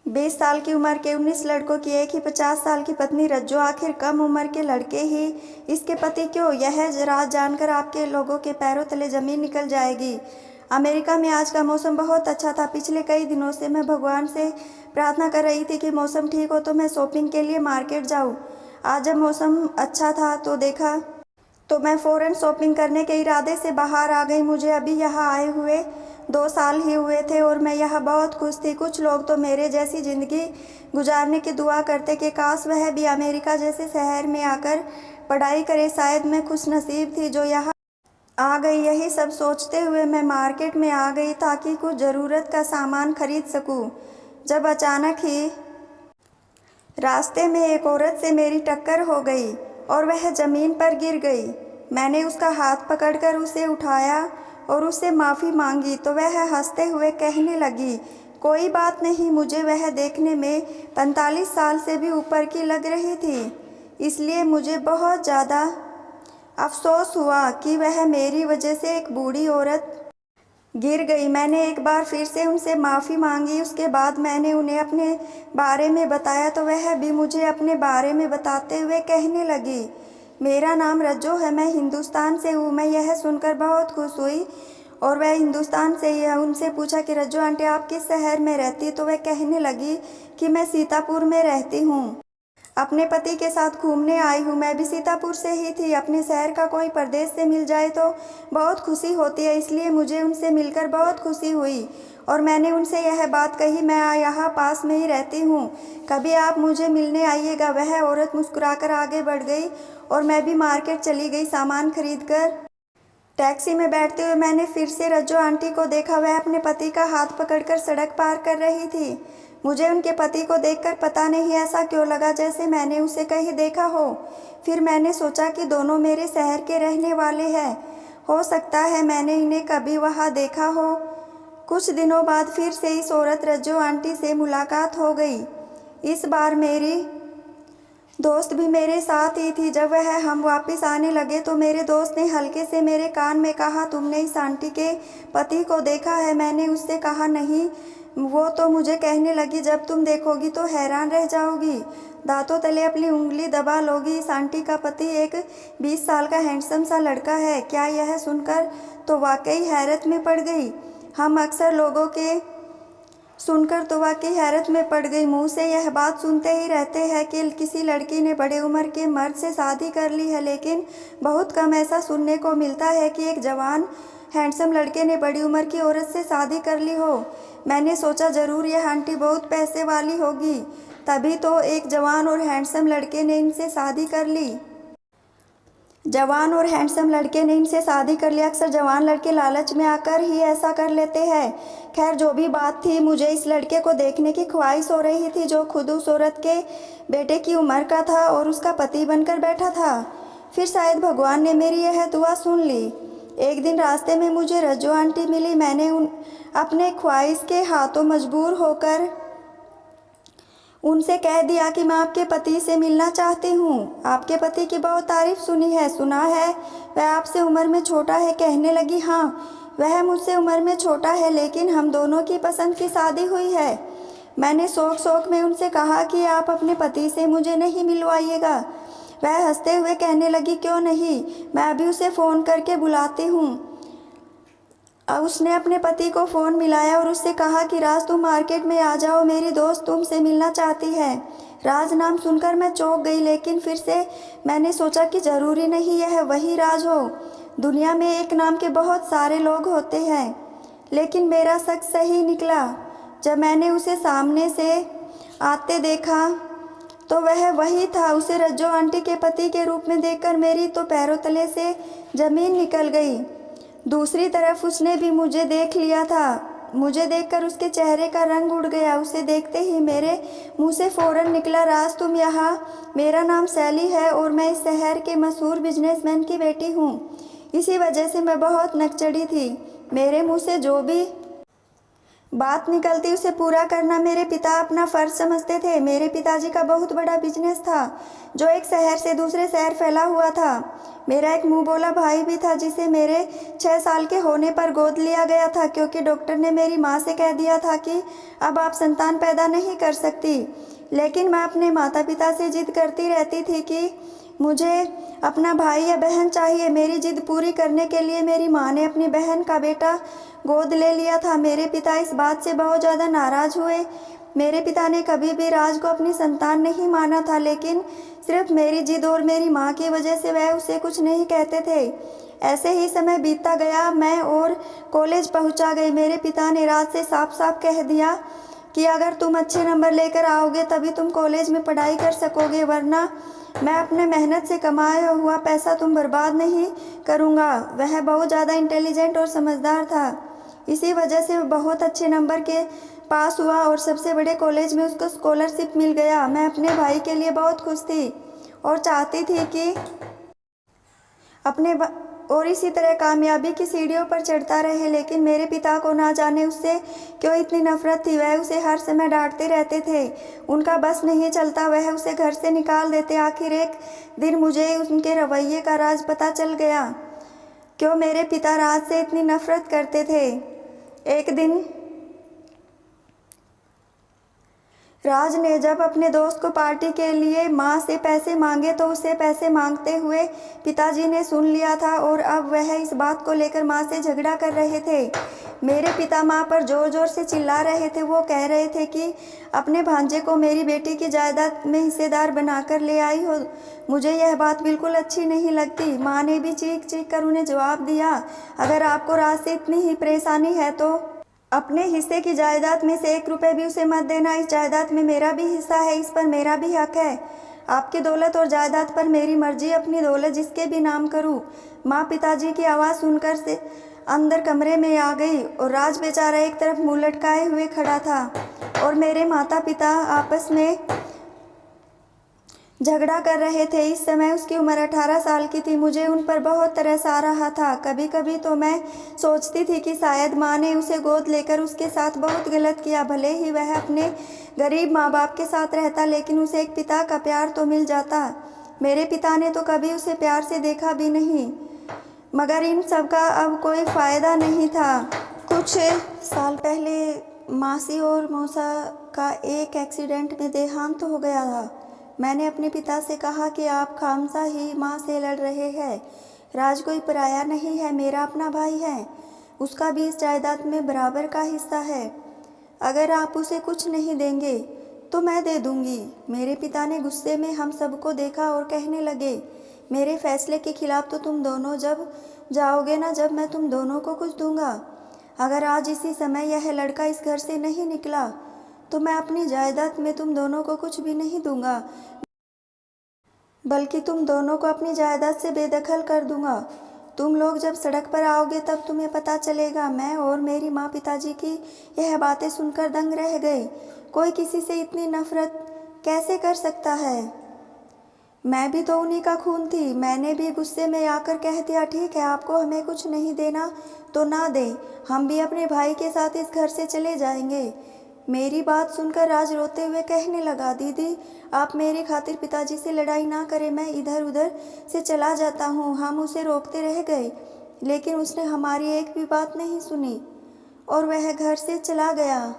20 साल की उम्र के 19 लड़कों की एक ही 50 साल की पत्नी रज्जो, आखिर कम उम्र के लड़के ही इसके पति क्यों? यह राज जानकर आपके लोगों के पैरों तले जमीन निकल जाएगी। अमेरिका में आज का मौसम बहुत अच्छा था। पिछले कई दिनों से मैं भगवान से प्रार्थना कर रही थी कि मौसम ठीक हो तो मैं शॉपिंग के लिए मार्केट जाऊँ। आज जब मौसम अच्छा था तो मैं फ़ौरन शॉपिंग करने के इरादे से बाहर आ गई। मुझे अभी यहाँ आए हुए 2 साल ही हुए थे और मैं यहाँ बहुत खुश थी। कुछ लोग तो मेरे जैसी ज़िंदगी गुजारने की दुआ करते कि काश वह भी अमेरिका जैसे शहर में आकर पढ़ाई करे। शायद मैं खुशनसीब थी जो यहाँ आ गई। यही सब सोचते हुए मैं मार्केट में आ गई ताकि कुछ ज़रूरत का सामान खरीद सकूँ। जब अचानक ही रास्ते में एक औरत से मेरी टक्कर हो गई और वह ज़मीन पर गिर गई। मैंने उसका हाथ पकड़कर उसे उठाया और उससे माफ़ी मांगी तो वह हंसते हुए कहने लगी, कोई बात नहीं। मुझे वह देखने में 45 साल से भी ऊपर की लग रही थी, इसलिए मुझे बहुत ज़्यादा अफसोस हुआ कि वह मेरी वजह से एक बूढ़ी औरत गिर गई। मैंने एक बार फिर से उनसे माफ़ी मांगी। उसके बाद मैंने उन्हें अपने बारे में बताया तो वह भी मुझे अपने बारे में बताते हुए कहने लगी, मेरा नाम रज्जो है, मैं हिंदुस्तान से हूँ। मैं यह सुनकर बहुत खुश हुई और वह हिंदुस्तान से ही है। उनसे पूछा कि रज्जो आंटी आप किस शहर में रहती? तो वह कहने लगी कि मैं सीतापुर में रहती हूँ, अपने पति के साथ घूमने आई हूँ। मैं भी सीतापुर से ही थी। अपने शहर का कोई प्रदेश से मिल जाए तो बहुत खुशी होती है, इसलिए मुझे उनसे मिलकर बहुत खुशी हुई और मैंने उनसे यह बात कही। मैं यहाँ पास में ही रहती हूँ, कभी आप मुझे मिलने आइएगा। वह औरत मुस्कुराकर आगे बढ़ गई और मैं भी मार्केट चली गई सामान खरीदकर। टैक्सी में बैठते हुए मैंने फिर से रज्जो आंटी को देखा। वह अपने पति का हाथ पकड़कर सड़क पार कर रही थी। मुझे उनके पति को देखकर पता नहीं ऐसा क्यों लगा जैसे मैंने उसे कहीं देखा हो। फिर मैंने सोचा कि दोनों मेरे शहर के रहने वाले हैं, हो सकता है मैंने इन्हें कभी वहाँ देखा हो। कुछ दिनों बाद फिर से इस औरत रज्जो आंटी से मुलाकात हो गई। इस बार मेरी दोस्त भी मेरे साथ ही थी। जब हम वापस आने लगे तो मेरे दोस्त ने हल्के से मेरे कान में कहा, तुमने इस आंटी के पति को देखा है? मैंने उससे कहा नहीं। वो तो मुझे कहने लगी, जब तुम देखोगी तो हैरान रह जाओगी, दांतों तले अपनी उंगली दबा लोगी। इस आंटी का पति एक 20 साल का हैंडसम सा लड़का है। क्या? यह सुनकर तो वाकई हैरत में पड़ गई। हम अक्सर लोगों के सुनकर तो वाकई हैरत में पड़ गई। मुंह से यह बात सुनते ही रहते हैं कि किसी लड़की ने बड़े उम्र के मर्द से शादी कर ली है, लेकिन बहुत कम ऐसा सुनने को मिलता है कि एक जवान हैंडसम लड़के ने बड़ी उम्र की औरत से शादी कर ली हो। मैंने सोचा ज़रूर यह आंटी बहुत पैसे वाली होगी, तभी तो एक जवान और हैंडसम लड़के ने इनसे शादी कर ली। अक्सर जवान लड़के लालच में आकर ही ऐसा कर लेते हैं। खैर जो भी बात थी, मुझे इस लड़के को देखने की ख्वाहिश हो रही थी जो खुद उस औरत के बेटे की उम्र का था और उसका पति बनकर बैठा था। फिर शायद भगवान ने मेरी यह दुआ सुन ली। एक दिन रास्ते में मुझे रज्जो आंटी मिली। मैंने अपने ख्वाहिश के हाथों मजबूर होकर उनसे कह दिया कि मैं आपके पति से मिलना चाहती हूँ। आपके पति की बहुत तारीफ सुना है वह आपसे उम्र में छोटा है। कहने लगी, हाँ वह मुझसे उम्र में छोटा है, लेकिन हम दोनों की पसंद की शादी हुई है। मैंने शौक में उनसे कहा कि आप अपने पति से मुझे नहीं मिलवाइएगा। वह हंसते हुए कहने लगी, क्यों नहीं, मैं अभी उसे फ़ोन करके बुलाती हूँ। उसने अपने पति को फ़ोन मिलाया और उससे कहा कि राज तुम मार्केट में आ जाओ, मेरी दोस्त तुमसे मिलना चाहती है। राज नाम सुनकर मैं चौंक गई, लेकिन फिर से मैंने सोचा कि ज़रूरी नहीं यह वही राज हो। दुनिया में एक नाम के बहुत सारे लोग होते हैं, लेकिन मेरा शक सही निकला। जब मैंने उसे सामने से आते देखा तो वह वही था। उसे रज्जो आंटी के पति के रूप में देखकर मेरी तो पैरों तले से ज़मीन निकल गई। दूसरी तरफ उसने भी मुझे देख लिया था। मुझे देखकर उसके चेहरे का रंग उड़ गया। उसे देखते ही मेरे मुंह से फ़ौरन निकला, राज तुम यहाँ? मेरा नाम सैली है और मैं इस शहर के मशहूर बिजनेसमैन की बेटी हूँ। इसी वजह से मैं बहुत नकचढ़ी थी। मेरे मुंह से जो भी बात निकलती उसे पूरा करना मेरे पिता अपना फ़र्ज समझते थे। मेरे पिताजी का बहुत बड़ा बिजनेस था जो एक शहर से दूसरे शहर फैला हुआ था। मेरा एक मुंह बोला भाई भी था जिसे मेरे 6 साल के होने पर गोद लिया गया था, क्योंकि डॉक्टर ने मेरी माँ से कह दिया था कि अब आप संतान पैदा नहीं कर सकती। लेकिन मैं अपने माता पिता से जिद करती रहती थी कि मुझे अपना भाई या बहन चाहिए। मेरी जिद पूरी करने के लिए मेरी माँ ने अपनी बहन का बेटा गोद ले लिया था। मेरे पिता इस बात से बहुत ज़्यादा नाराज़ हुए। मेरे पिता ने कभी भी राज को अपनी संतान नहीं माना था, लेकिन सिर्फ मेरी जिद और मेरी माँ की वजह से वह उसे कुछ नहीं कहते थे। ऐसे ही समय बीतता गया, मैं और कॉलेज पहुँचा गई। मेरे पिता ने राज से साफ साफ कह दिया कि अगर तुम अच्छे नंबर लेकर आओगे तभी तुम कॉलेज में पढ़ाई कर सकोगे, वरना मैं अपने मेहनत से कमाया हुआ पैसा तुम बर्बाद नहीं करूँगा। वह बहुत ज़्यादा इंटेलिजेंट और समझदार था, इसी वजह से वह बहुत अच्छे नंबर के पास हुआ और सबसे बड़े कॉलेज में उसको स्कॉलरशिप मिल गया। मैं अपने भाई के लिए बहुत खुश थी और चाहती थी कि और इसी तरह कामयाबी की सीढ़ियों पर चढ़ता रहे। लेकिन मेरे पिता को ना जाने उससे क्यों इतनी नफरत थी। वह उसे हर समय डांटते रहते थे, उनका बस नहीं चलता, वह उसे घर से निकाल देते। आखिर एक दिन मुझे उनके रवैये का राज पता चल गया, क्यों मेरे पिता राज से इतनी नफरत करते थे। एक दिन राज ने जब अपने दोस्त को पार्टी के लिए माँ से पैसे मांगे तो उसे पैसे मांगते हुए पिताजी ने सुन लिया था और अब वह इस बात को लेकर माँ से झगड़ा कर रहे थे। मेरे पिता माँ पर जोर जोर से चिल्ला रहे थे। वो कह रहे थे कि अपने भांजे को मेरी बेटी की जायदाद में हिस्सेदार बनाकर ले आई हो। मुझे यह बात बिल्कुल अच्छी नहीं लगती। माँ ने भी चीख चीख कर उन्हें जवाब दिया, अगर आपको राज से इतनी ही परेशानी है तो अपने हिस्से की जायदाद में से 1 रुपये भी उसे मत देना। इस जायदाद में मेरा भी हिस्सा है, इस पर मेरा भी हक है। आपकी दौलत और जायदाद पर मेरी मर्जी, अपनी दौलत जिसके भी नाम करूं। माँ पिताजी की आवाज़ सुनकर से अंदर कमरे में आ गई और राज बेचारा एक तरफ मुंह लटकाए हुए खड़ा था और मेरे माता पिता आपस में झगड़ा कर रहे थे। इस समय उसकी उम्र 18 साल की थी। मुझे उन पर बहुत तरस आ रहा था। कभी कभी तो मैं सोचती थी कि शायद माँ ने उसे गोद लेकर उसके साथ बहुत गलत किया। भले ही वह अपने गरीब माँ बाप के साथ रहता, लेकिन उसे एक पिता का प्यार तो मिल जाता। मेरे पिता ने तो कभी उसे प्यार से देखा भी नहीं। मगर इन सब का अब कोई फ़ायदा नहीं था। कुछ साल पहले मासी और मौसा का एक एक्सीडेंट में देहांत हो गया था। मैंने अपने पिता से कहा कि आप खामसा ही माँ से लड़ रहे हैं। राज कोई पराया नहीं है, मेरा अपना भाई है। उसका भी इस जायदाद में बराबर का हिस्सा है। अगर आप उसे कुछ नहीं देंगे तो मैं दे दूंगी। मेरे पिता ने गुस्से में हम सबको देखा और कहने लगे, मेरे फैसले के खिलाफ तो तुम दोनों जब जाओगे ना, जब मैं तुम दोनों को कुछ दूंगा। अगर आज इसी समय यह लड़का इस घर से नहीं निकला तो मैं अपनी जायदाद में तुम दोनों को कुछ भी नहीं दूंगा, बल्कि तुम दोनों को अपनी जायदाद से बेदखल कर दूंगा। तुम लोग जब सड़क पर आओगे तब तुम्हें पता चलेगा। मैं और मेरी माँ पिताजी की यह बातें सुनकर दंग रह गए। कोई किसी से इतनी नफरत कैसे कर सकता है। मैं भी तो उन्हीं का खून थी। मैंने भी गुस्से में आकर कह दिया, ठीक है, आपको हमें कुछ नहीं देना तो ना दें, हम भी अपने भाई के साथ इस घर से चले जाएंगे। मेरी बात सुनकर राज रोते हुए कहने लगा, दीदी आप मेरी खातिर पिताजी से लड़ाई ना करें, मैं इधर उधर से चला जाता हूँ। हम उसे रोकते रह गए, लेकिन उसने हमारी एक भी बात नहीं सुनी और वह घर से चला गया।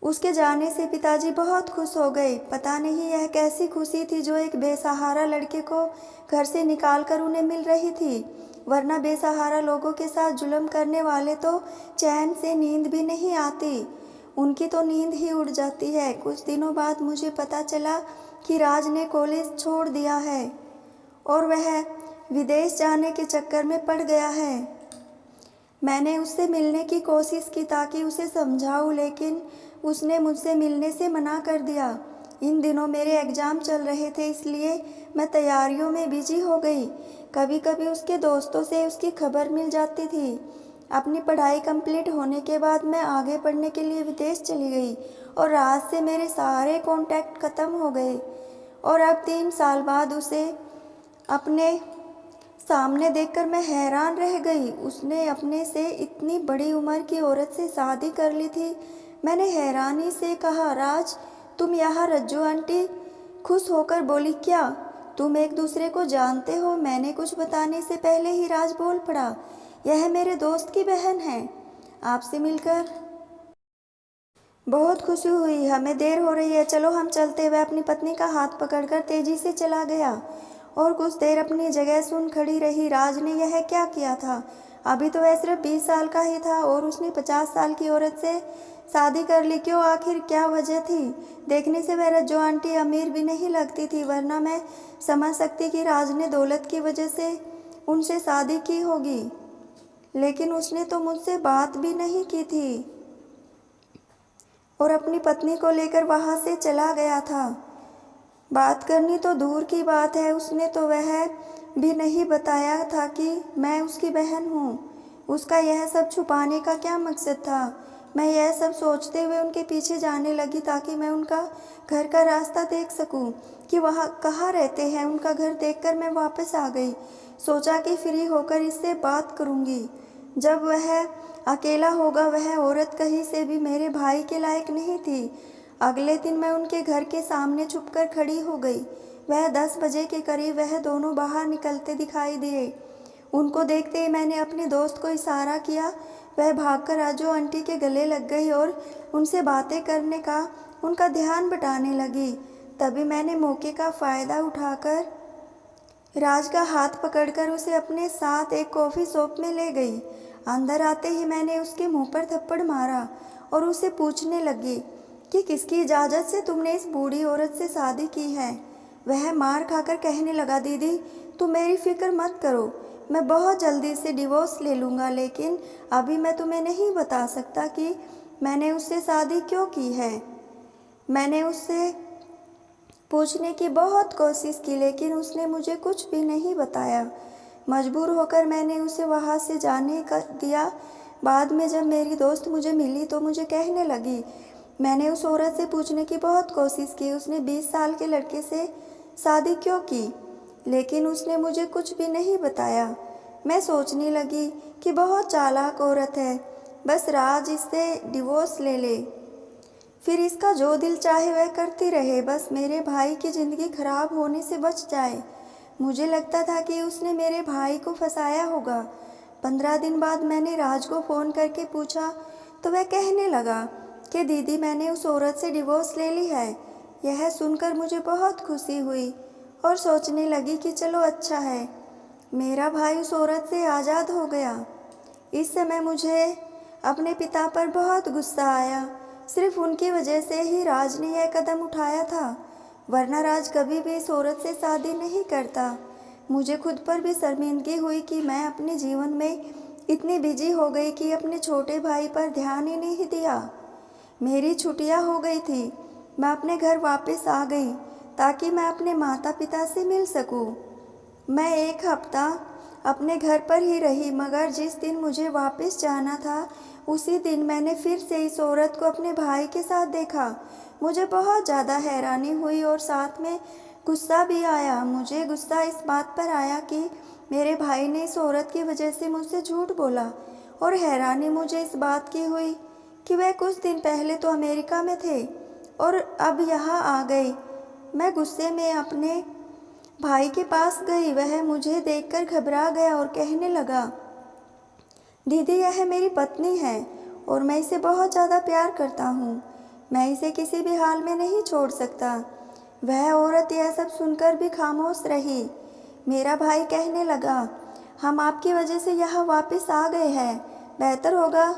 उसके जाने से पिताजी बहुत खुश हो गए। पता नहीं यह कैसी खुशी थी जो एक बेसहारा लड़के को घर से निकालकर उन्हें मिल रही थी, वरना बेसहारा लोगों के साथ जुल्म करने वाले तो चैन से नींद भी नहीं आती, उनकी तो नींद ही उड़ जाती है। कुछ दिनों बाद मुझे पता चला कि राज ने कॉलेज छोड़ दिया है और वह विदेश जाने के चक्कर में पड़ गया है। मैंने उससे मिलने की कोशिश की ताकि उसे समझाऊं, लेकिन उसने मुझसे मिलने से मना कर दिया। इन दिनों मेरे एग्ज़ाम चल रहे थे, इसलिए मैं तैयारियों में बिजी हो गई। कभी कभी उसके दोस्तों से उसकी खबर मिल जाती थी। अपनी पढ़ाई कंप्लीट होने के बाद मैं आगे पढ़ने के लिए विदेश चली गई और राज से मेरे सारे कॉन्टैक्ट ख़त्म हो गए। और अब 3 साल बाद उसे अपने सामने देखकर मैं हैरान रह गई। उसने अपने से इतनी बड़ी उम्र की औरत से शादी कर ली थी। मैंने हैरानी से कहा, राज तुम यहाँ? रज्जू आंटी खुश होकर बोली, क्या तुम एक दूसरे को जानते हो? मैंने कुछ बताने से पहले ही राज बोल पड़ा, यह मेरे दोस्त की बहन है। आपसे मिलकर बहुत खुशी हुई। हमें देर हो रही है, चलो हम चलते। वह अपनी पत्नी का हाथ पकड़कर तेजी से चला गया और कुछ देर अपनी जगह सुन खड़ी रही। राज ने यह क्या किया था? अभी तो वह सिर्फ 20 साल का ही था और उसने 50 साल की औरत से शादी कर ली। क्यों? आखिर क्या वजह थी? देखने से वह रज्जो आंटी अमीर भी नहीं लगती थी, वरना मैं समझ सकती कि राज ने दौलत की वजह से उनसे शादी की होगी। लेकिन उसने तो मुझसे बात भी नहीं की थी और अपनी पत्नी को लेकर वहाँ से चला गया था। बात करनी तो दूर की बात है, उसने तो वह भी नहीं बताया था कि मैं उसकी बहन हूँ। उसका यह सब छुपाने का क्या मकसद था? मैं यह सब सोचते हुए उनके पीछे जाने लगी ताकि मैं उनका घर का रास्ता देख सकूं कि वहाँ कहाँ रहते हैं। उनका घर देखकर मैं वापस आ गई। सोचा कि फ्री होकर इससे बात करूँगी। जब वह अकेला होगा। वह औरत कहीं से भी मेरे भाई के लायक नहीं थी। अगले दिन मैं उनके घर के सामने छुपकर खड़ी हो गई। वह 10 बजे के करीब वह दोनों बाहर निकलते दिखाई दिए। उनको देखते ही मैंने अपने दोस्त को इशारा किया। वह भागकर राजू आंटी के गले लग गई और उनसे बातें करने का उनका ध्यान बटाने लगी। तभी मैंने मौके का फ़ायदा उठाकर राज का हाथ पकड़कर उसे अपने साथ एक कॉफ़ी शॉप में ले गई। अंदर आते ही मैंने उसके मुंह पर थप्पड़ मारा और उसे पूछने लगी कि किसकी इजाज़त से तुमने इस बूढ़ी औरत से शादी की है। वह मार खाकर कहने लगा, दीदी तुम मेरी फिक्र मत करो, मैं बहुत जल्दी से डिवोर्स ले लूँगा, लेकिन अभी मैं तुम्हें नहीं बता सकता कि मैंने उससे शादी क्यों की है। मैंने उससे पूछने की बहुत कोशिश की, लेकिन उसने मुझे कुछ भी नहीं बताया। मजबूर होकर मैंने उसे वहाँ से जाने का दिया। बाद में जब मेरी दोस्त मुझे मिली तो मुझे कहने लगी, मैंने उस औरत से पूछने की बहुत कोशिश की उसने 20 साल के लड़के से शादी क्यों की, लेकिन उसने मुझे कुछ भी नहीं बताया। मैं सोचने लगी कि बहुत चालाक औरत है, बस राज इससे डिवोर्स ले ले, फिर इसका जो दिल चाहे वह करती रहे, बस मेरे भाई की ज़िंदगी खराब होने से बच जाए। मुझे लगता था कि उसने मेरे भाई को फंसाया होगा। 15 दिन बाद मैंने राज को फ़ोन करके पूछा तो वह कहने लगा कि दीदी मैंने उस औरत से डिवोर्स ले ली है। यह सुनकर मुझे बहुत खुशी हुई और सोचने लगी कि चलो अच्छा है, मेरा भाई उस औरत से आज़ाद हो गया। इस समय मुझे अपने पिता पर बहुत गुस्सा आया। सिर्फ उनकी वजह से ही राज ने यह कदम उठाया था, वरना राज कभी भी इस औरत से शादी नहीं करता। मुझे खुद पर भी शर्मिंदगी हुई कि मैं अपने जीवन में इतनी बिजी हो गई कि अपने छोटे भाई पर ध्यान ही नहीं दिया। मेरी छुट्टियां हो गई थी। मैं अपने घर वापस आ गई ताकि मैं अपने माता पिता से मिल सकूं। मैं एक हफ्ता अपने घर पर ही रही, मगर जिस दिन मुझे वापस जाना था उसी दिन मैंने फिर से इस औरत को अपने भाई के साथ देखा। मुझे बहुत ज़्यादा हैरानी हुई और साथ में गुस्सा भी आया। मुझे गुस्सा इस बात पर आया कि मेरे भाई ने इस औरत की वजह से मुझसे झूठ बोला, और हैरानी मुझे इस बात की हुई कि वह कुछ दिन पहले तो अमेरिका में थे और अब यहाँ आ गए। मैं गुस्से में अपने भाई के पास गई। वह मुझे देखकर घबरा गया और कहने लगा, दीदी यह मेरी पत्नी है और मैं इसे बहुत ज़्यादा प्यार करता हूँ, मैं इसे किसी भी हाल में नहीं छोड़ सकता। वह औरत यह सब सुनकर भी खामोश रही। मेरा भाई कहने लगा, हम आपकी वजह से यहाँ वापस आ गए हैं, बेहतर होगा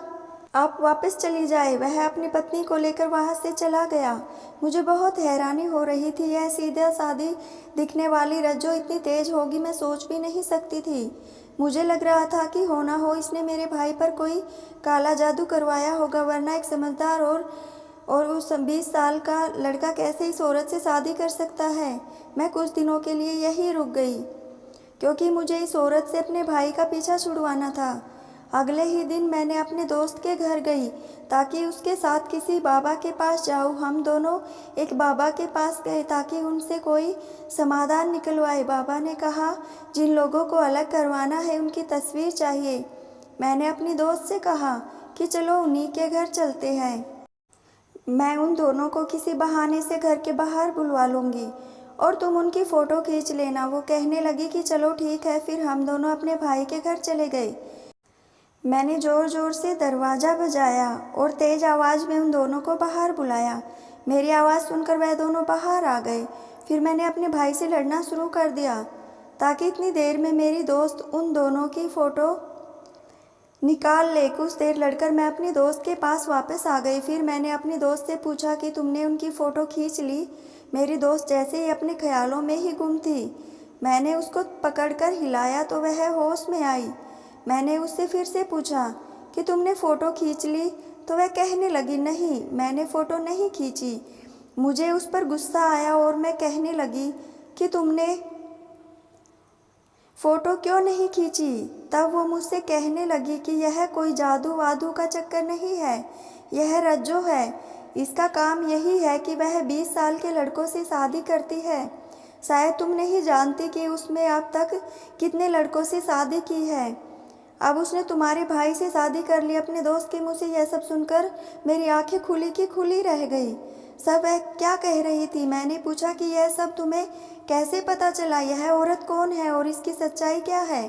आप वापस चली जाए। वह अपनी पत्नी को लेकर वहाँ से चला गया। मुझे बहुत हैरानी हो रही थी। यह सीधा सादी दिखने वाली रज्जो इतनी तेज होगी मैं सोच भी नहीं सकती थी। मुझे लग रहा था कि हो ना हो इसने मेरे भाई पर कोई काला जादू करवाया होगा, वरना एक समझदार और उस 20 साल का लड़का कैसे इस औरत से शादी कर सकता है। मैं कुछ दिनों के लिए यहीं रुक गई क्योंकि मुझे इस औरत से अपने भाई का पीछा छुड़वाना था। अगले ही दिन मैंने अपने दोस्त के घर गई ताकि उसके साथ किसी बाबा के पास जाऊं। हम दोनों एक बाबा के पास गए ताकि उनसे कोई समाधान निकलवाए। बाबा ने कहा, जिन लोगों को अलग करवाना है उनकी तस्वीर चाहिए। मैंने अपनी दोस्त से कहा कि चलो उन्हीं के घर चलते हैं। मैं उन दोनों को किसी बहाने से घर के बाहर बुलवा लूँगी और तुम उनकी फ़ोटो खींच लेना। वो कहने लगी कि चलो ठीक है। फिर हम दोनों अपने भाई के घर चले गए। मैंने ज़ोर ज़ोर से दरवाज़ा बजाया और तेज़ आवाज़ में उन दोनों को बाहर बुलाया। मेरी आवाज़ सुनकर वह दोनों बाहर आ गए। फिर मैंने अपने भाई से लड़ना शुरू कर दिया ताकि इतनी देर में मेरी दोस्त उन दोनों की फ़ोटो निकाल ले। कुछ देर लड़कर मैं अपनी दोस्त के पास वापस आ गई। फिर मैंने अपनी दोस्त से पूछा कि तुमने उनकी फ़ोटो खींच ली। मेरी दोस्त जैसे ही अपने ख्यालों में ही गुम थी। मैंने उसको पकड़कर हिलाया तो वह होश में आई। मैंने उससे फिर से पूछा कि तुमने फ़ोटो खींच ली, तो वह कहने लगी, नहीं, मैंने फ़ोटो नहीं खींची। मुझे उस पर गुस्सा आया और मैं कहने लगी कि तुमने फ़ोटो क्यों नहीं खींची। तब वो मुझसे कहने लगी कि यह कोई जादू वादू का चक्कर नहीं है, यह रज्जो है। इसका काम यही है कि वह 20 साल के लड़कों से शादी करती है। शायद तुम नहीं जानती कि उसने अब तक कितने लड़कों से शादी की है। अब उसने तुम्हारे भाई से शादी कर ली। अपने दोस्त के मुँह से यह सब सुनकर मेरी आंखें खुली की खुली रह गई। सब वह क्या कह रही थी। मैंने पूछा कि यह सब तुम्हें कैसे पता चला, यह औरत कौन है और इसकी सच्चाई क्या है।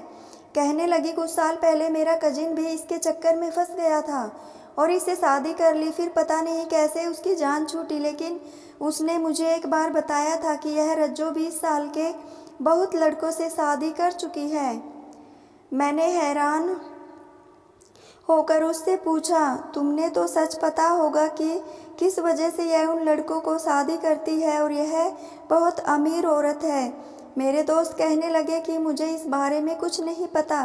कहने लगी, कुछ साल पहले मेरा कजिन भी इसके चक्कर में फंस गया था और इससे शादी कर ली। फिर पता नहीं कैसे उसकी जान छूटी, लेकिन उसने मुझे एक बार बताया था कि यह रज्जो 20 साल के बहुत लड़कों से शादी कर चुकी है। मैंने हैरान होकर उससे पूछा, तुमने तो सच पता होगा कि किस वजह से यह उन लड़कों को शादी करती है और यह बहुत अमीर औरत है। मेरे दोस्त कहने लगे कि मुझे इस बारे में कुछ नहीं पता।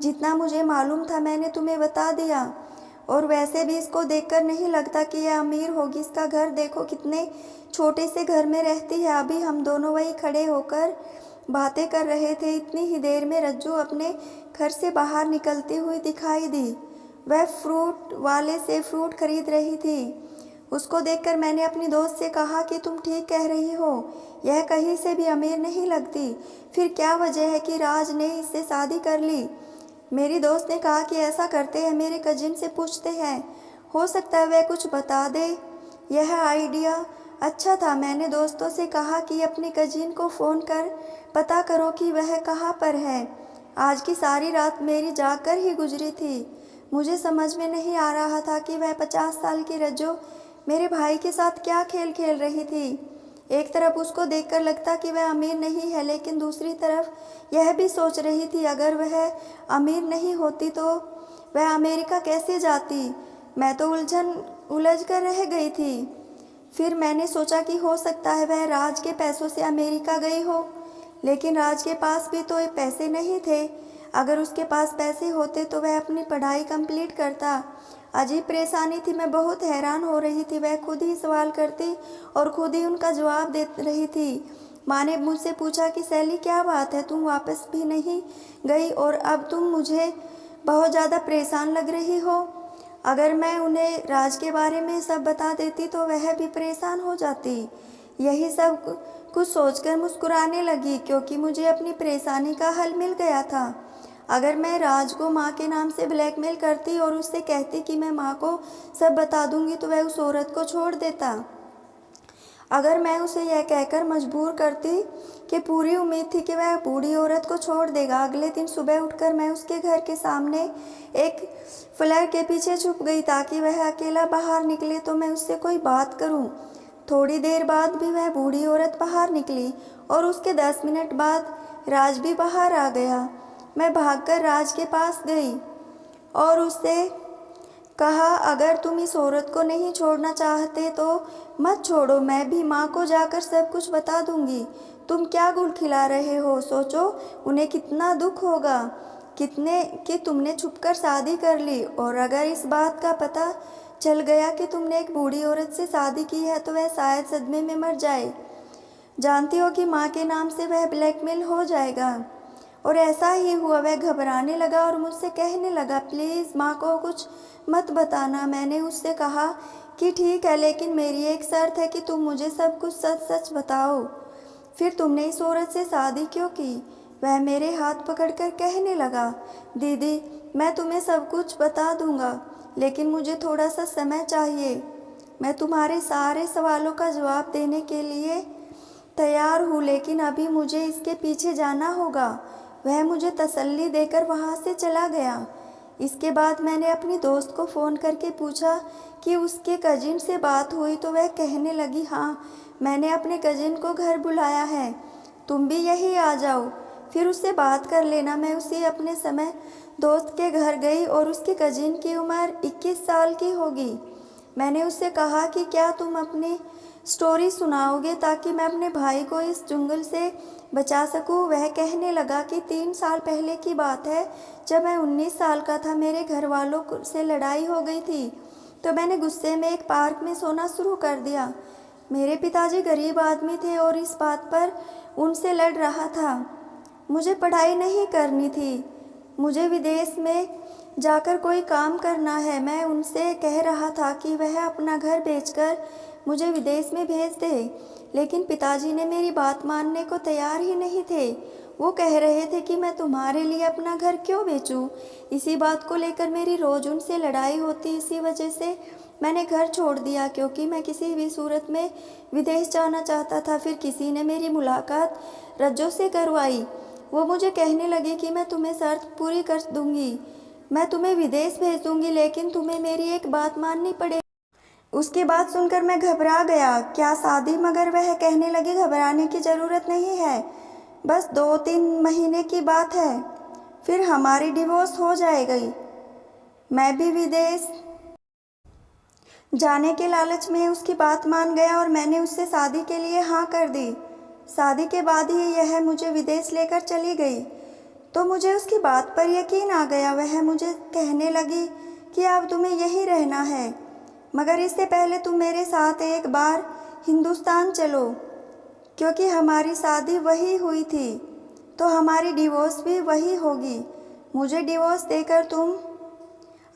जितना मुझे मालूम था मैंने तुम्हें बता दिया। और वैसे भी इसको देखकर नहीं लगता कि यह अमीर होगी। इसका घर देखो, कितने छोटे से घर में रहती है। अभी हम दोनों वहीं खड़े होकर बातें कर रहे थे। इतनी ही देर में रज्जू अपने घर से बाहर निकलती हुई दिखाई दी। वह फ्रूट वाले से फ्रूट खरीद रही थी। उसको देखकर मैंने अपनी दोस्त से कहा कि तुम ठीक कह रही हो, यह कहीं से भी अमीर नहीं लगती। फिर क्या वजह है कि राज ने इससे शादी कर ली। मेरी दोस्त ने कहा कि ऐसा करते हैं, मेरे कजिन से पूछते हैं, हो सकता है वह कुछ बता दे। यह आइडिया अच्छा था। मैंने दोस्तों से कहा कि अपने कजिन को फ़ोन कर पता करो कि वह कहाँ पर है। आज की सारी रात मेरी जागकर ही गुजरी थी। मुझे समझ में नहीं आ रहा था कि वह 50 साल की रज्जो मेरे भाई के साथ क्या खेल खेल रही थी। एक तरफ उसको देखकर लगता कि वह अमीर नहीं है, लेकिन दूसरी तरफ यह भी सोच रही थी अगर वह अमीर नहीं होती तो वह अमेरिका कैसे जाती। मैं तो उलझ कर रह गई थी। फिर मैंने सोचा कि हो सकता है वह राज के पैसों से अमेरिका गई हो, लेकिन राज के पास भी तो पैसे नहीं थे। अगर उसके पास पैसे होते तो वह अपनी पढ़ाई कंप्लीट करता। अजीब परेशानी थी। मैं बहुत हैरान हो रही थी। वह खुद ही सवाल करती और खुद ही उनका जवाब दे रही थी। माँ ने मुझसे पूछा कि सैली क्या बात है, तुम वापस भी नहीं गई और अब तुम मुझे बहुत ज़्यादा परेशान लग रही हो। अगर मैं उन्हें राज के बारे में सब बता देती तो वह भी परेशान हो जाती। यही सब कुछ सोचकर मुस्कुराने लगी क्योंकि मुझे अपनी परेशानी का हल मिल गया था। अगर मैं राज को माँ के नाम से ब्लैकमेल करती और उससे कहती कि मैं माँ को सब बता दूंगी तो वह उस औरत को छोड़ देता। अगर मैं उसे यह कहकर मजबूर करती कि पूरी उम्मीद थी कि वह बूढ़ी औरत को छोड़ देगा। अगले दिन सुबह उठकर मैं उसके घर के सामने एक फ्लैट के पीछे छुप गई ताकि वह अकेला बाहर निकले तो मैं उससे कोई बात करूं। थोड़ी देर बाद भी वह बूढ़ी औरत बाहर निकली और उसके 10 मिनट बाद राज भी बाहर आ गया। मैं भागकर राज के पास गई और उससे कहा, अगर तुम इस औरत को नहीं छोड़ना चाहते तो मत छोड़ो, मैं भी माँ को जाकर सब कुछ बता दूंगी। तुम क्या गुल खिला रहे हो, सोचो उन्हें कितना दुख होगा कितने कि तुमने छुपकर शादी कर ली, और अगर इस बात का पता चल गया कि तुमने एक बूढ़ी औरत से शादी की है तो वह शायद सदमे में मर जाए। जानती हो कि माँ के नाम से वह ब्लैकमेल हो जाएगा। और ऐसा ही हुआ। वह घबराने लगा और मुझसे कहने लगा, प्लीज़ माँ को कुछ मत बताना। मैंने उससे कहा कि ठीक है, लेकिन मेरी एक शर्त है कि तुम मुझे सब कुछ सच सच बताओ। फिर तुमने इस औरत से शादी क्यों की? वह मेरे हाथ पकड़कर कहने लगा, दीदी मैं तुम्हें सब कुछ बता दूंगा, लेकिन मुझे थोड़ा सा समय चाहिए। मैं तुम्हारे सारे सवालों का जवाब देने के लिए तैयार हूँ, लेकिन अभी मुझे इसके पीछे जाना होगा। वह मुझे तसल्ली देकर वहाँ से चला गया। इसके बाद मैंने अपनी दोस्त को फ़ोन करके पूछा कि उसके कजिन से बात हुई, तो वह कहने लगी, हाँ मैंने अपने कजिन को घर बुलाया है, तुम भी यहीं आ जाओ, फिर उससे बात कर लेना। मैं उसी अपने समय दोस्त के घर गई और उसके कजिन की उम्र 21 साल की होगी। मैंने उससे कहा कि क्या तुम अपनी स्टोरी सुनाओगे ताकि मैं अपने भाई को इस जंगल से बचा सकूं। वह कहने लगा कि 3 साल पहले की बात है, जब मैं 19 साल का था, मेरे घर वालों से लड़ाई हो गई थी, तो मैंने गुस्से में एक पार्क में सोना शुरू कर दिया। मेरे पिताजी गरीब आदमी थे और इस बात पर उनसे लड़ रहा था। मुझे पढ़ाई नहीं करनी थी, मुझे विदेश में जाकर कोई काम करना है। मैं उनसे कह रहा था कि वह अपना घर बेचकर मुझे विदेश में भेज दे, लेकिन पिताजी ने मेरी बात मानने को तैयार ही नहीं थे। वो कह रहे थे कि मैं तुम्हारे लिए अपना घर क्यों बेचूं। इसी बात को लेकर मेरी रोज़ उनसे लड़ाई होती। इसी वजह से मैंने घर छोड़ दिया, क्योंकि मैं किसी भी सूरत में विदेश जाना चाहता था। फिर किसी ने मेरी मुलाकात रज्जो से करवाई। वो मुझे कहने लगी कि मैं तुम्हें शर्त पूरी कर दूंगी, मैं तुम्हें विदेश भेज दूंगी, लेकिन तुम्हें मेरी एक बात माननी पड़ेगी। उसकी बात सुनकर मैं घबरा गया। क्या शादी? मगर वह कहने लगी, घबराने की ज़रूरत नहीं है, बस 2-3 महीने की बात है, फिर हमारी डिवोर्स हो जाएगी। मैं भी विदेश जाने के लालच में उसकी बात मान गया और मैंने उससे शादी के लिए हाँ कर दी। शादी के बाद ही यह मुझे विदेश लेकर चली गई, तो मुझे उसकी बात पर यकीन आ गया। वह मुझे कहने लगी कि अब तुम्हें यहीं रहना है, मगर इससे पहले तुम मेरे साथ एक बार हिंदुस्तान चलो, क्योंकि हमारी शादी वही हुई थी, तो हमारी डिवोर्स भी वही होगी। मुझे डिवोर्स देकर तुम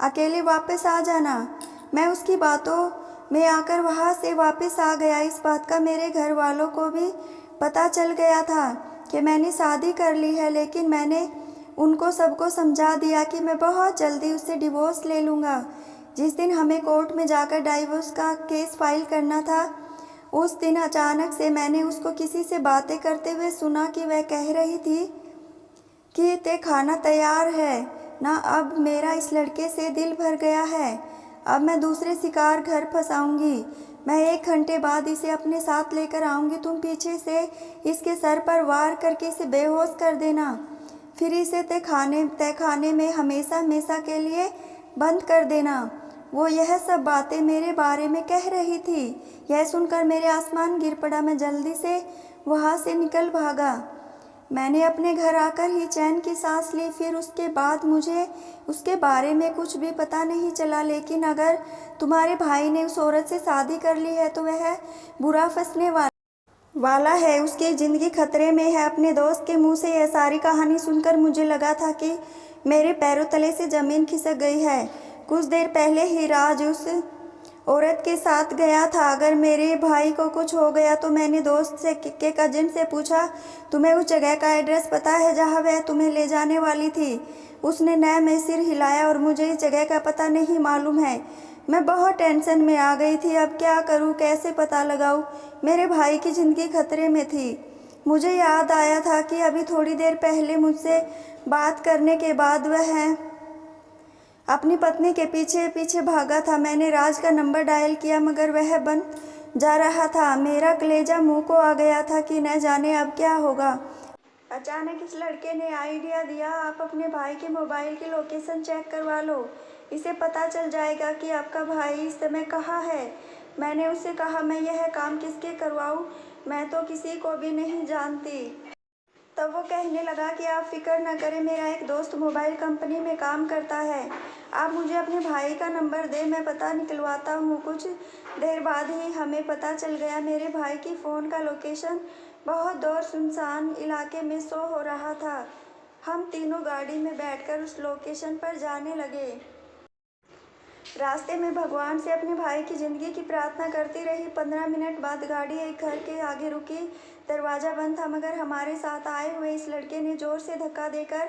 अकेले वापस आ जाना। मैं उसकी बातों में आकर वहाँ से वापस आ गया। इस बात का मेरे घर वालों को भी पता चल गया था कि मैंने शादी कर ली है, लेकिन मैंने उनको सबको समझा दिया कि मैं बहुत जल्दी उससे डिवोर्स ले लूँगा। जिस दिन हमें कोर्ट में जाकर डाइवोर्स का केस फाइल करना था, उस दिन अचानक से मैंने उसको किसी से बातें करते हुए सुना कि वह कह रही थी कि ते खाना तैयार है ना, अब मेरा इस लड़के से दिल भर गया है, अब मैं दूसरे शिकार घर फंसाऊंगी। मैं 1 घंटे बाद इसे अपने साथ लेकर आऊंगी, तुम पीछे से इसके सर पर वार करके इसे बेहोश कर देना, फिर इसे तहखाने में हमेशा हमेशा के लिए बंद कर देना। वो यह सब बातें मेरे बारे में कह रही थी। यह सुनकर मेरे आसमान गिर पड़ा। मैं जल्दी से वहाँ से निकल भागा। मैंने अपने घर आकर ही चैन की सांस ली। फिर उसके बाद मुझे उसके बारे में कुछ भी पता नहीं चला, लेकिन अगर तुम्हारे भाई ने उस औरत से शादी कर ली है तो वह बुरा फंसने वाला है, उसकी ज़िंदगी खतरे में है। अपने दोस्त के मुंह से यह सारी कहानी सुनकर मुझे लगा था कि मेरे पैरों तले से ज़मीन खिसक गई है। कुछ देर पहले ही राज उस औरत के साथ गया था। अगर मेरे भाई को कुछ हो गया तो मैंने दोस्त से के कजिन से पूछा, तुम्हें उस जगह का एड्रेस पता है जहाँ वह तुम्हें ले जाने वाली थी? उसने नया में सिर हिलाया और मुझे इस जगह का पता नहीं मालूम है। मैं बहुत टेंशन में आ गई थी। अब क्या करूं, कैसे पता लगाऊं? मेरे भाई की ज़िंदगी खतरे में थी। मुझे याद आया था कि अभी थोड़ी देर पहले मुझसे बात करने के बाद वह अपनी पत्नी के पीछे पीछे भागा था। मैंने राज का नंबर डायल किया, मगर वह बंद जा रहा था। मेरा कलेजा मुंह को आ गया था कि न जाने अब क्या होगा। अचानक इस लड़के ने आइडिया दिया, आप अपने भाई के मोबाइल की लोकेशन चेक करवा लो, इसे पता चल जाएगा कि आपका भाई इस समय कहाँ है। मैंने उससे कहा, मैं यह काम किसके करवाऊँ, मैं तो किसी को भी नहीं जानती। तब वो कहने लगा कि आप फिक्र न करें, मेरा एक दोस्त मोबाइल कंपनी में काम करता है, आप मुझे अपने भाई का नंबर दें, मैं पता निकलवाता हूँ। कुछ देर बाद ही हमें पता चल गया, मेरे भाई की फ़ोन का लोकेशन बहुत दूर सुनसान इलाके में शो हो रहा था। हम तीनों गाड़ी में बैठकर उस लोकेशन पर जाने लगे। रास्ते में भगवान से अपने भाई की ज़िंदगी की प्रार्थना करती रही। 15 मिनट बाद गाड़ी एक घर के आगे रुकी। दरवाज़ा बंद था, मगर हमारे साथ आए हुए इस लड़के ने ज़ोर से धक्का देकर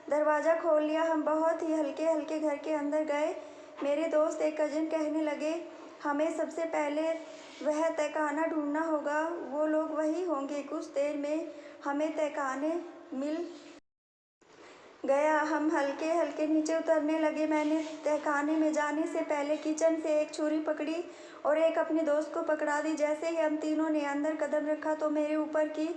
दरवाज़ा खोल लिया। हम बहुत ही हल्के हल्के घर के अंदर गए। मेरे दोस्त एक कजिन कहने लगे, हमें सबसे पहले वह तहखाना ढूंढना होगा, वो लोग वही होंगे। कुछ देर में हमें तहखाने मिल गया। हम हल्के हल्के नीचे उतरने लगे। मैंने तहखाने में जाने से पहले किचन से एक छुरी पकड़ी और एक अपने दोस्त को पकड़ा दी। जैसे ही हम तीनों ने अंदर कदम रखा तो मेरे ऊपर की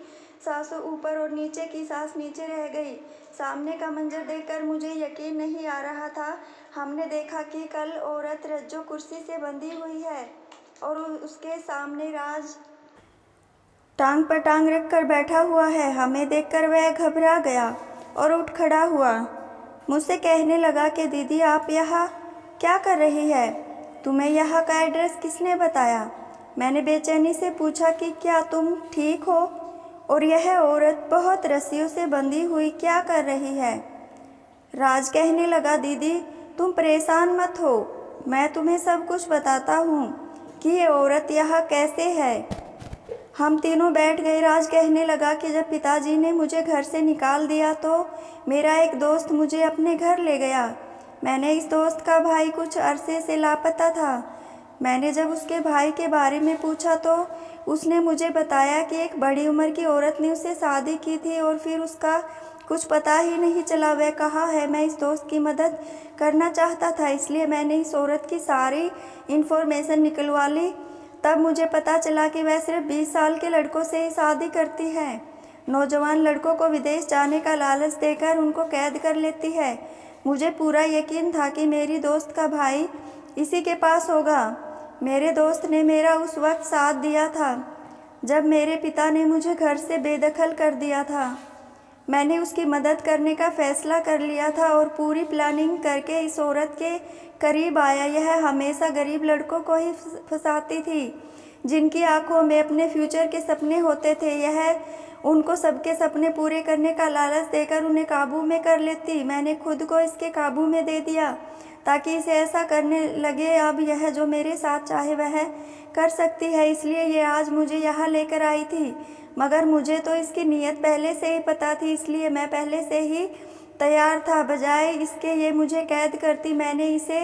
सांस ऊपर और नीचे की सांस नीचे रह गई। सामने का मंजर देखकर मुझे यकीन नहीं आ रहा था। हमने देखा कि कल औरत रज्जो कुर्सी से बंधी हुई है और उसके सामने राज टांग पर टांग रख कर बैठा हुआ है। हमें देखकर वह घबरा गया और उठ खड़ा हुआ। मुझसे कहने लगा कि दीदी, आप यहाँ क्या कर रही है? तुम्हें यहाँ का एड्रेस किसने बताया? मैंने बेचैनी से पूछा कि क्या तुम ठीक हो? और यह औरत बहुत रस्सियों से बंधी हुई क्या कर रही है? राज कहने लगा, दीदी तुम परेशान मत हो, मैं तुम्हें सब कुछ बताता हूँ कि ये औरत यहाँ कैसे है। हम तीनों बैठ गए। राज कहने लगा कि जब पिताजी ने मुझे घर से निकाल दिया तो मेरा एक दोस्त मुझे अपने घर ले गया। मैंने इस दोस्त का भाई कुछ अरसे से लापता था। मैंने जब उसके भाई के बारे में पूछा तो उसने मुझे बताया कि एक बड़ी उम्र की औरत ने उससे शादी की थी और फिर उसका कुछ पता ही नहीं चला वह कहाँ है। मैं इस दोस्त की मदद करना चाहता था, इसलिए मैंने इस औरत की सारी इन्फॉर्मेशन निकलवा ली। तब मुझे पता चला कि वह सिर्फ 20 साल के लड़कों से ही शादी करती है। नौजवान लड़कों को विदेश जाने का लालच देकर उनको कैद कर लेती है। मुझे पूरा यकीन था कि मेरी दोस्त का भाई इसी के पास होगा। मेरे दोस्त ने मेरा उस वक्त साथ दिया था जब मेरे पिता ने मुझे घर से बेदखल कर दिया था। मैंने उसकी मदद करने का फैसला कर लिया था और पूरी प्लानिंग करके इस औरत के करीब आया। यह हमेशा गरीब लड़कों को ही फंसाती थी, जिनकी आंखों में अपने फ्यूचर के सपने होते थे। यह उनको सबके सपने पूरे करने का लालच देकर उन्हें काबू में कर लेती। मैंने खुद को इसके काबू में दे दिया ताकि इसे ऐसा करने लगे। अब यह जो मेरे साथ चाहे वह कर सकती है, इसलिए ये आज मुझे यहाँ लेकर आई थी। मगर मुझे तो इसकी नीयत पहले से ही पता थी, इसलिए मैं पहले से ही तैयार था। बजाय इसके ये मुझे कैद करती, मैंने इसे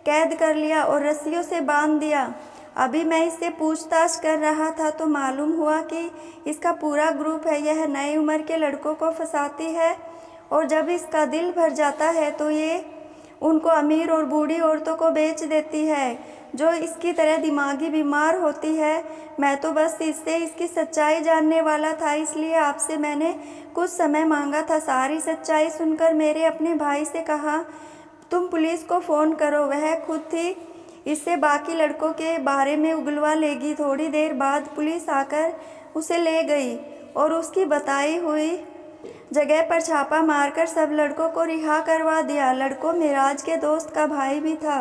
कैद कर लिया और रस्सियों से बांध दिया। अभी मैं इससे पूछताछ कर रहा था तो मालूम हुआ कि इसका पूरा ग्रुप है। यह नई उम्र के लड़कों को फंसाती है और जब इसका दिल भर जाता है तो ये उनको अमीर और बूढ़ी औरतों को बेच देती है जो इसकी तरह दिमागी बीमार होती है। मैं तो बस इससे इसकी सच्चाई जानने वाला था, इसलिए आपसे मैंने कुछ समय मांगा था। सारी सच्चाई सुनकर मेरे अपने भाई से कहा, तुम पुलिस को फ़ोन करो। वह खुद थी इससे बाकी लड़कों के बारे में उगलवा लेगी। थोड़ी देर बाद पुलिस आकर उसे ले गई और उसकी बताई हुई जगह पर छापा मारकर सब लड़कों को रिहा करवा दिया। लड़कों में राज के दोस्त का भाई भी था।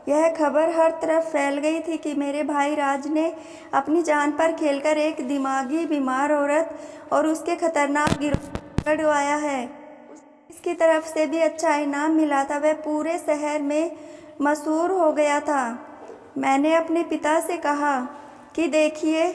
यह खबर हर तरफ फैल गई थी कि मेरे भाई राज ने अपनी जान पर खेलकर एक दिमागी बीमार औरत और उसके खतरनाक गिरोह को पकड़वाया है। इसकी तरफ से भी अच्छा इनाम मिला था। वह पूरे शहर में मशहूर हो गया था। मैंने अपने पिता से कहा कि देखिए,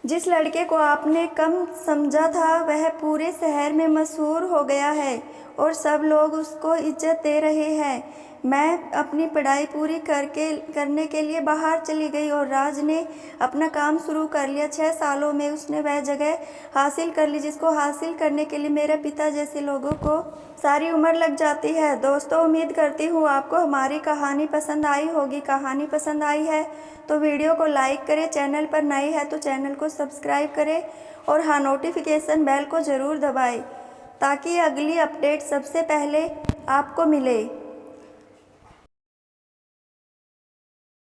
जिस लड़के को आपने कम समझा था वह पूरे शहर में मशहूर हो गया है और सब लोग उसको इज्जत दे रहे हैं। मैं अपनी पढ़ाई पूरी करने के लिए बाहर चली गई और राज ने अपना काम शुरू कर लिया। 6 सालों में उसने वह जगह हासिल कर ली जिसको हासिल करने के लिए मेरे पिता जैसे लोगों को सारी उम्र लग जाती है। दोस्तों, उम्मीद करती हूँ आपको हमारी कहानी पसंद आई होगी। कहानी पसंद आई है तो वीडियो को लाइक करें, चैनल पर नए हैं तो चैनल को सब्सक्राइब करें और हाँ, नोटिफिकेशन बेल को ज़रूर दबाएं ताकि अगली अपडेट सबसे पहले आपको मिले।